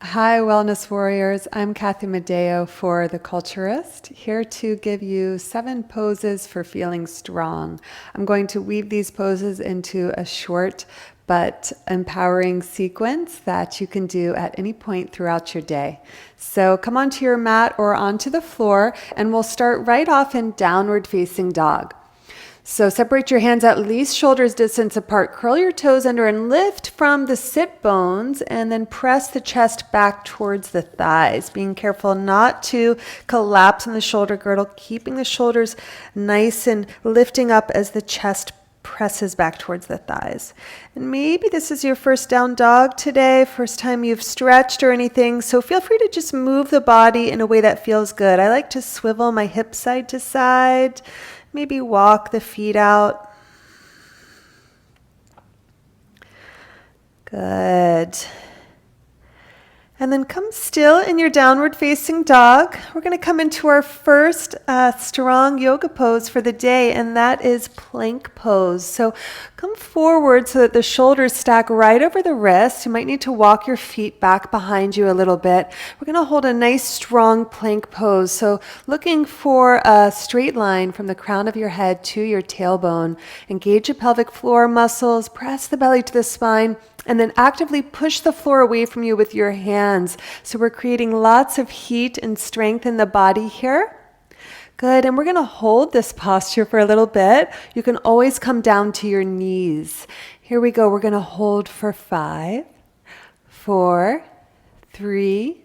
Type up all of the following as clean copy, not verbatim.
Hi, Wellness Warriors. I'm Kathy Medeo for The Culturist, here to give you 7 poses for feeling strong. I'm going to weave these poses into a short but empowering sequence that you can do at any point throughout your day. So come onto your mat or onto the floor, and we'll start right off in downward facing dog. So separate your hands at least shoulders distance apart. Curl your toes under and lift from the sit bones, and then press the chest back towards the thighs. Being careful not to collapse in the shoulder girdle, keeping the shoulders nice and lifting up as the chest presses back towards the thighs. And maybe this is your first down dog today, first time you've stretched or anything, so feel free to just move the body in a way that feels good. I like to swivel my hips side to side. Maybe walk the feet out. Good. And then come still in your downward facing dog. We're going to come into our first strong yoga pose for the day, and that is plank pose. So come forward so that the shoulders stack right over the wrists. You might need to walk your feet back behind you a little bit. We're going to hold a nice strong plank pose. So looking for a straight line from the crown of your head to your tailbone. Engage your pelvic floor muscles, press the belly to the spine, and then actively push the floor away from you with your hands. So we're creating lots of heat and strength in the body here. Good, and we're going to hold this posture for a little bit. You can always come down to your knees. Here we go. We're going to hold for 5, 4, 3,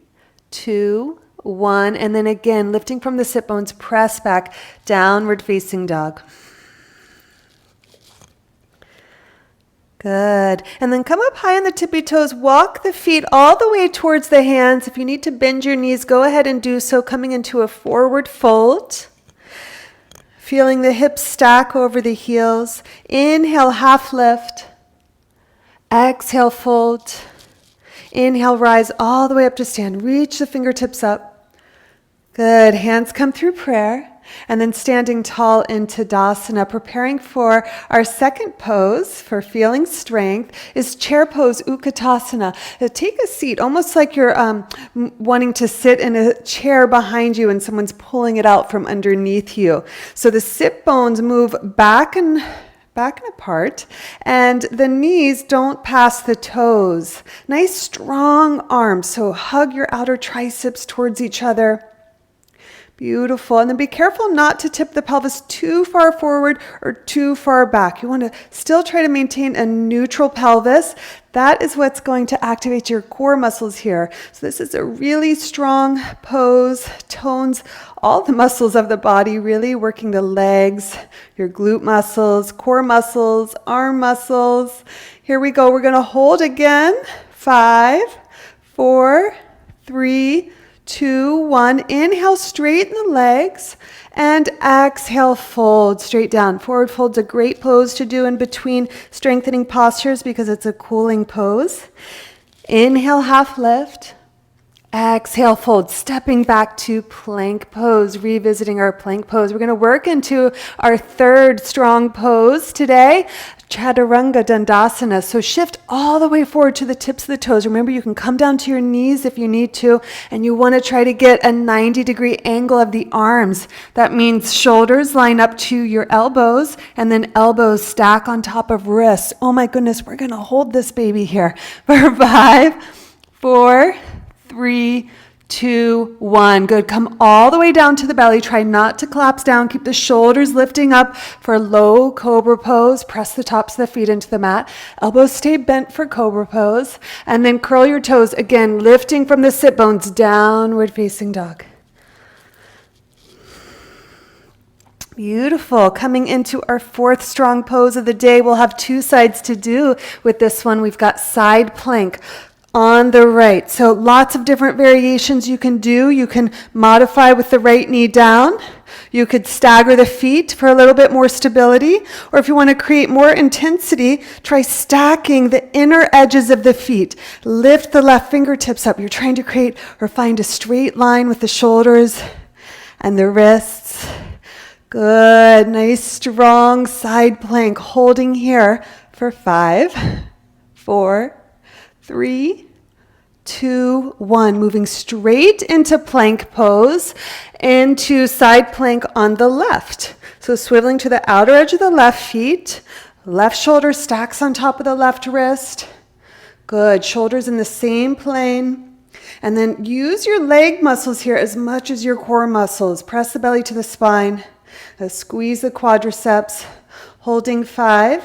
2, 1. And then again, lifting from the sit bones, press back, downward facing dog. Good. And then come up high on the tippy toes. Walk the feet all the way towards the hands. If you need to bend your knees, go ahead and do so, coming into a forward fold. Feeling the hips stack over the heels. Inhale, half lift. Exhale, fold. Inhale, rise all the way up to stand. Reach the fingertips up. Good. Hands come through prayer. And then standing tall in Tadasana, preparing for our second pose for feeling strength is chair pose, Utkatasana. Take a seat, almost like you're wanting to sit in a chair behind you and someone's pulling it out from underneath you. So the sit bones move back and apart, and the knees don't pass the toes. Nice strong arms, so hug your outer triceps towards each other. Beautiful. And then be careful not to tip the pelvis too far forward or too far back. You want to still try to maintain a neutral pelvis. That is what's going to activate your core muscles here. So this is a really strong pose, tones all the muscles of the body, really working the legs, your glute muscles, core muscles, arm muscles. Here we go. We're going to hold again. 5, 4, 3, 2, 1. Inhale, straighten the legs, and exhale, fold straight down. Forward fold's a great pose to do in between strengthening postures because it's a cooling pose. Inhale, half lift. Exhale, fold, stepping back to plank pose, revisiting our plank pose. We're going to work into our third strong pose today, Chaturanga Dandasana. So shift all the way forward to the tips of the toes. Remember, you can come down to your knees if you need to, and you want to try to get a 90-degree angle of the arms. That means shoulders line up to your elbows, and then elbows stack on top of wrists. Oh my goodness, we're going to hold this baby here for 5, 4, 3, 2, 1. Good. Come all the way down to the belly. Try not to collapse down. Keep the shoulders lifting up for low cobra pose. Press the tops of the feet into the mat. Elbows stay bent for cobra pose. And then curl your toes. Again, lifting from the sit bones, downward facing dog. Beautiful. Coming into our fourth strong pose of the day. We'll have 2 sides to do with this one. We've got side plank on the right. So lots of different variations you can do. You can modify with the right knee down. You could stagger the feet for a little bit more stability. Or if you want to create more intensity, try stacking the inner edges of the feet. Lift the left fingertips up. You're trying to create or find a straight line with the shoulders and the wrists. Good. Nice, strong side plank. Holding here for 5, 4, 3, 2, 1. Moving straight into plank pose, into side plank on the left. So swiveling to the outer edge of the left feet. Left shoulder stacks on top of the left wrist. Good. Shoulders in the same plane. And then use your leg muscles here as much as your core muscles. Press the belly to the spine. Squeeze the quadriceps. Holding 5,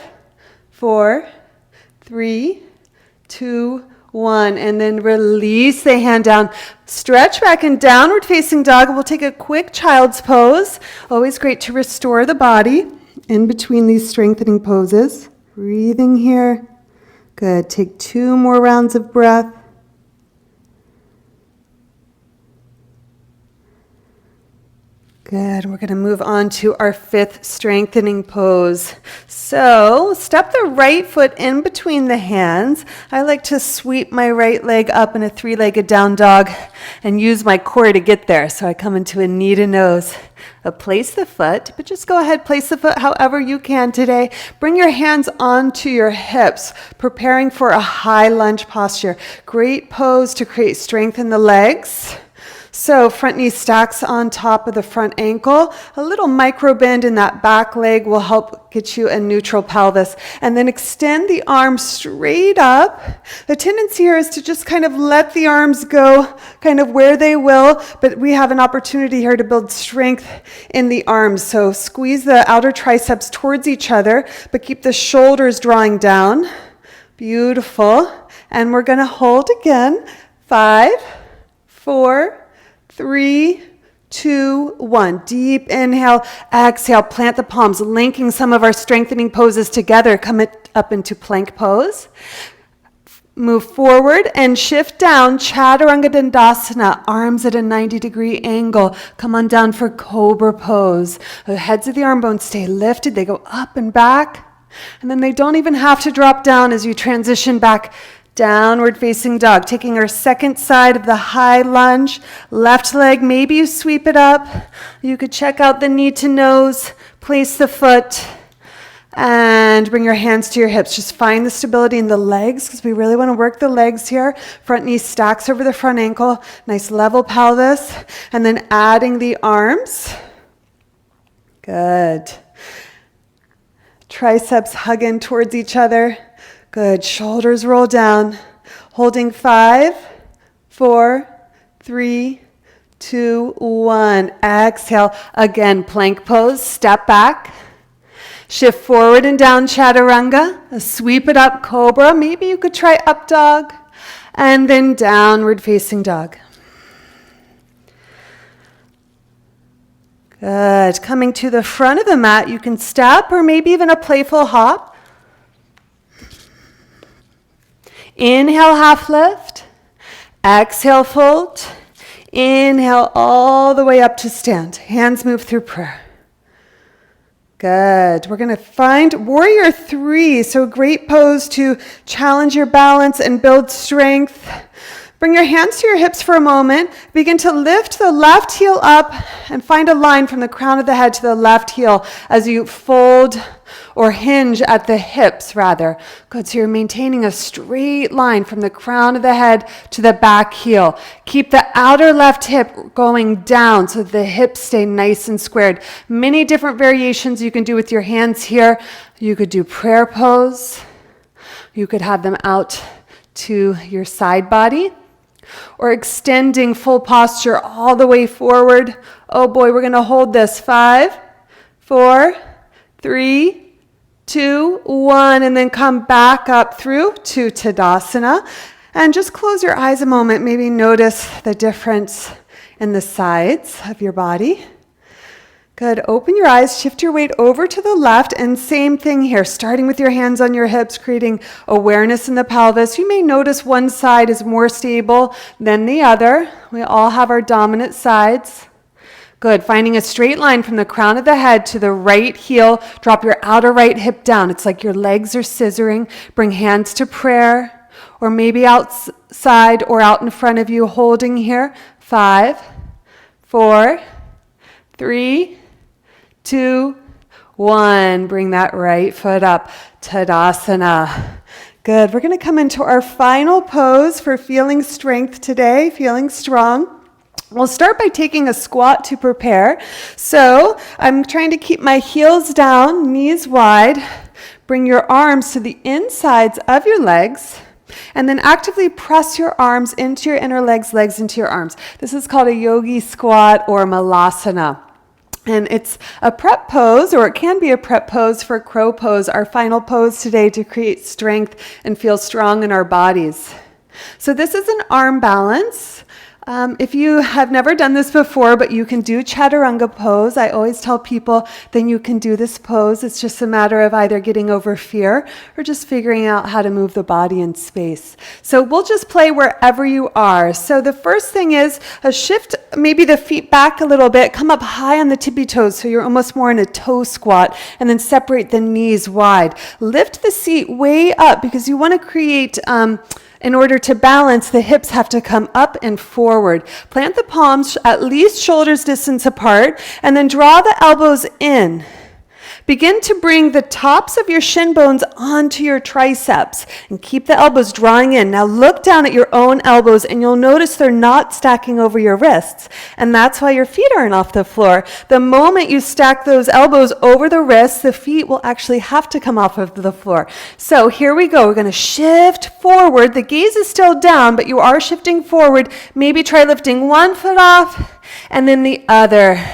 4, 3, 2, 1. And then release the hand down. Stretch back in downward facing dog. We'll take a quick child's pose. Always great to restore the body in between these strengthening poses. Breathing here. Good. Take 2 more rounds of breath. Good. We're going to move on to our 5th strengthening pose. So step the right foot in between the hands. I like to sweep my right leg up in a 3-legged down dog and use my core to get there. So I come into a knee to nose. Place the foot, but just go ahead, place the foot however you can today. Bring your hands onto your hips, preparing for a high lunge posture. Great pose to create strength in the legs. So front knee stacks on top of the front ankle. A little micro bend in that back leg will help get you a neutral pelvis. And then extend the arms straight up. The tendency here is to just kind of let the arms go kind of where they will, but we have an opportunity here to build strength in the arms. So squeeze the outer triceps towards each other, but keep the shoulders drawing down. Beautiful. And we're going to hold again. 5, 4, 3, 2, 1. Deep inhale, exhale, plant the palms, linking some of our strengthening poses together. Come up into plank pose. Move forward and shift down, Chaturanga Dandasana, arms at a 90-degree angle. Come on down for Cobra pose. The heads of the arm bones stay lifted. They go up and back. And then they don't even have to drop down as you transition back. Downward facing dog, taking our second side of the high lunge. Left leg, maybe you sweep it up. You could check out the knee to nose, place the foot, and bring your hands to your hips. Just find the stability in the legs because we really want to work the legs here. Front knee stacks over the front ankle. Nice level pelvis. And then adding the arms. Good. Triceps hug in towards each other. Good. Shoulders roll down. Holding 5, 4, 3, 2, 1. Exhale. Again, plank pose. Step back. Shift forward and down, Chaturanga. Sweep it up, Cobra. Maybe you could try up dog. And then downward facing dog. Good. Coming to the front of the mat, you can step or maybe even a playful hop. Inhale, half lift. Exhale, fold. Inhale all the way up to stand. Hands move through prayer. Good. We're going to find warrior 3. So a great pose to challenge your balance and build strength. Bring your hands to your hips for a moment. Begin to lift the left heel up and find a line from the crown of the head to the left heel as you fold or hinge at the hips rather. Good, so you're maintaining a straight line from the crown of the head to the back heel. Keep the outer left hip going down so the hips stay nice and squared. Many different variations you can do with your hands here. You could do prayer pose. You could have them out to your side body. Or extending full posture all the way forward. Oh boy, we're going to hold this. 5, 4, 3, 2, 1, and then come back up through to Tadasana. And just close your eyes a moment. Maybe notice the difference in the sides of your body. Good. Open your eyes, shift your weight over to the left, and same thing here, starting with your hands on your hips, creating awareness in the pelvis. You may notice one side is more stable than the other. We all have our dominant sides. Good. Finding a straight line from the crown of the head to the right heel. Drop your outer right hip down. It's like your legs are scissoring. Bring hands to prayer, or maybe outside or out in front of you, holding here. 5, 4, 3, 2, 1. Bring that right foot up. Tadasana. Good. We're going to come into our final pose for feeling strength today, feeling strong. We'll start by taking a squat to prepare. So I'm trying to keep my heels down, knees wide. Bring your arms to the insides of your legs. And then actively press your arms into your inner legs, legs into your arms. This is called a yogi squat or malasana. And it's a prep pose, or it can be a prep pose for crow pose, our final pose today to create strength and feel strong in our bodies. So this is an arm balance. If you have never done this before, but you can do chaturanga pose, I always tell people then you can do this pose. It's just a matter of either getting over fear or just figuring out how to move the body in space. So we'll just play wherever you are. So the first thing is a shift, maybe the feet back a little bit, come up high on the tippy toes so you're almost more in a toe squat, and then separate the knees wide. Lift the seat way up because you want to create in order to balance, the hips have to come up and forward. Plant the palms at least shoulders distance apart, and then draw the elbows in. Begin to bring the tops of your shin bones onto your triceps and keep the elbows drawing in. Now look down at your own elbows and you'll notice they're not stacking over your wrists. And that's why your feet aren't off the floor. The moment you stack those elbows over the wrists, the feet will actually have to come off of the floor. So here we go. We're going to shift forward. The gaze is still down, but you are shifting forward. Maybe try lifting one foot off and then the other.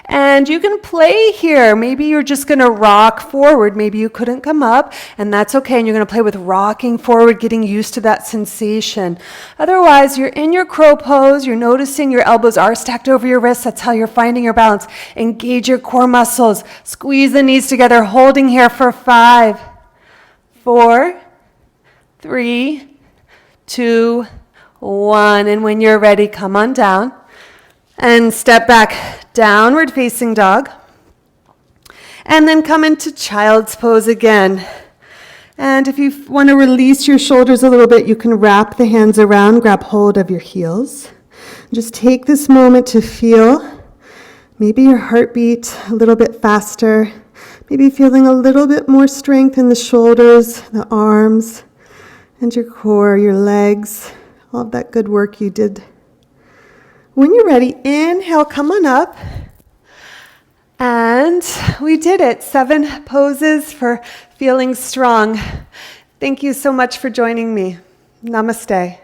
And you can play here. Maybe you're just going to rock forward. Maybe you couldn't come up, and that's okay. And you're going to play with rocking forward, getting used to that sensation. Otherwise, you're in your crow pose. You're noticing your elbows are stacked over your wrists. That's how you're finding your balance. Engage your core muscles. Squeeze the knees together, holding here for 5, 4, 3, 2, 1. And when you're ready, come on down. And step back, downward facing dog. And then come into child's pose again. And if you want to release your shoulders a little bit, you can wrap the hands around, grab hold of your heels. Just take this moment to feel maybe your heartbeat a little bit faster, maybe feeling a little bit more strength in the shoulders, the arms, and your core, your legs, all of that good work you did. When you're ready, inhale, come on up. And we did it. 7 poses for feeling strong. Thank you so much for joining me. Namaste.